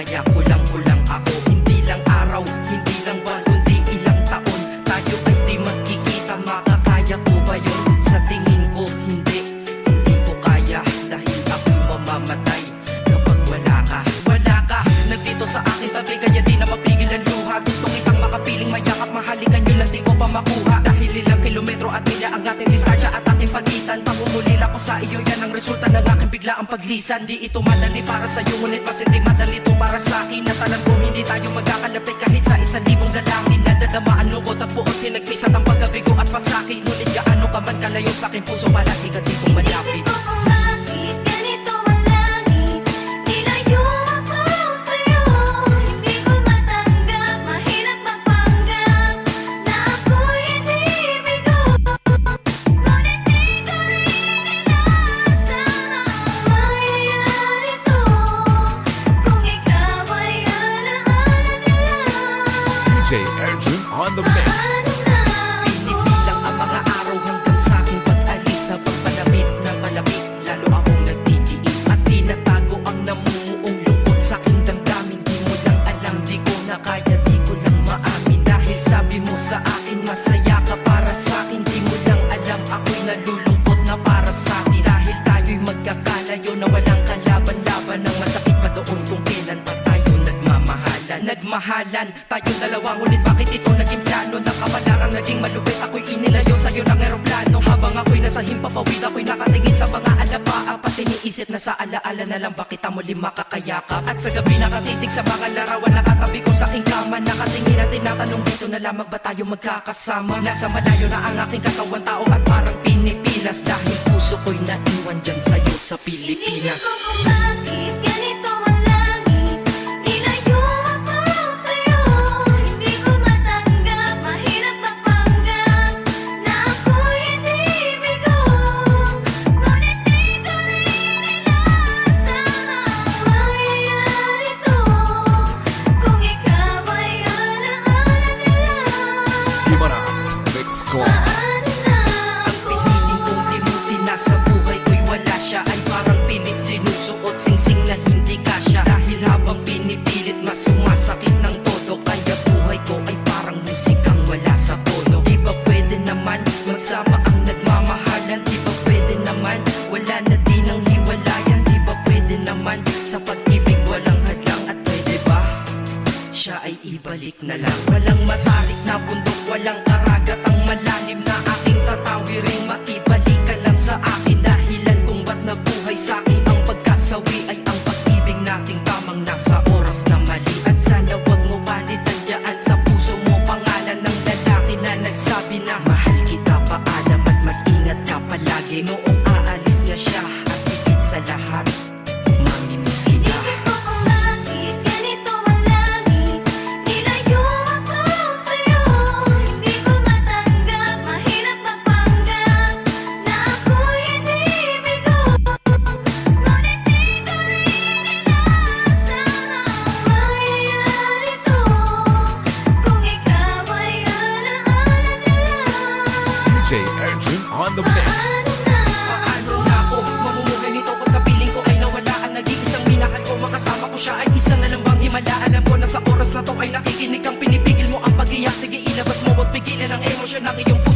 kaya kulang-kulang ako. Hindi lang araw, hindi lang buwan, kundi ilang taon tayo ay di magkikita. Makakaya ko ba yun? Sa tingin ko hindi ko kaya. Dahil ako'y mamamatay kapag wala ka. Nandito sa akin tabi, kaya di na mapigil ang luha. Gusto kitang makapiling, mayakap, mahalikan yun lang di ko pa makuha. Dahil ilang kilometro at milya ang ating distansya at ating pagitan. Pangumulil ako sa iyo, yan ang resulta ng aking biglaang paglisan. Di ito madali para sa'yo, ngunit mas hindi madali ito para sa'kin. At alam ko hindi tayo magkakalapit kahit sa 1,000 dalangin. Nadadamaan lungkot at buot, pinagpisat ang pagkabigo at pasakit. Ngunit gaano ka man kalayo sa'king puso, palagi ka di kong malapit. Erjun on the mix. Pinipilang ang mga araw hanggang sa aking pag-alis. Sa pagpalapit ng palapit, lalo akong nagtitiis. At tinatago ang namumuong lungkot sa aking damdamin. Di mo lang alam, di ko na kaya, di ko lang maamin. Dahil sabi mo sa akin, masaya ka para sa akin. Di mo lang alam, ako'y nalulungkot na para sa akin. Dahil tayo'y magkakalayo na walang kalaban-laban. Ang masakit pa doon kung kailan pa tayo nagmahalan tayong dalawa, ngunit bakit ito naging plano? Nakapalarang naging malupit, ako'y inilayo sa'yo ng eroplano. Habang ako'y nasa himpapawid, ako'y nakatingin sa mga alapaa. Pati niisip na sa alaala na lang, bakit muli makakayakap? At sa gabi nakatitig sa mga larawan, nakatabi ko sa aking kama. Nakatingin at tinatanong, dito na lamang ba tayo magkakasama? Nasa malayo na ang aking katawan, tao at parang pinipilas. Dahil puso ko'y naiwan dyan sa'yo sa Pilipinas. Inisip ko kung bakit ganito ang langit. Nilayo ako sa'yo, hindi ko matanggap. Mahirap magpanggap na ako'y hindi bigo. Ngunit di ko rin inaasahan mangyayari to. Kung ikaw ay alaala nila, Gimaras Mix Squad. Ang piniling kong limutin na sa buhay ko'y wala siya, ay parang pilit sinusuot, singsing na hindi kasya. Dahil habang pinipilit, mas sumasakit ng todo. Kaya buhay ko ay parang musikang wala sa tono. Di ba pwede naman magsama ang nagmamahalan? Di ba pwede naman wala na din ang hiwalayan? Di ba pwede naman sa pag-ibig walang hadlang? At pwede ba siya ay ibalik na lang? Walang matarik na bundok, walang karagat ang malalim na aking tatawirin. Maibalik ka lang sa akin, dahilan kung ba't nabuhay sa'kin ang pagkasawi ay ang pag-ibig nating tamang nasa oras na mali. At sana wag mo palitan dyan sa puso mo pangalan ng lalaki na nagsabi na mahal kita, paalam at mag-ingat ka palagi. Noong aalis na siya at higit sa lahat, mamimiss kita. inisip ko kung bakit ganito ang langit. Nilayo ako sa'yo, hindi ko matanggap. Mahirap magpanggap na ako'y hindi bigo. Ngunit di ko rin inaasahan mangyayari to. Kung ikaw ay alaala nila, Erjun on the mix. Paano na ako mamumuhay nito ko sa piling ko ay nawala ang nag-iisang minahal ko? Makasama ko siya ay isa na lang bang himala? Alam ko na sa oras na to ay nakikinig kang pinipigil mo ang pag-iyak. Sige ilabas mo, wag pigilan ang emosyon ng iyong puso.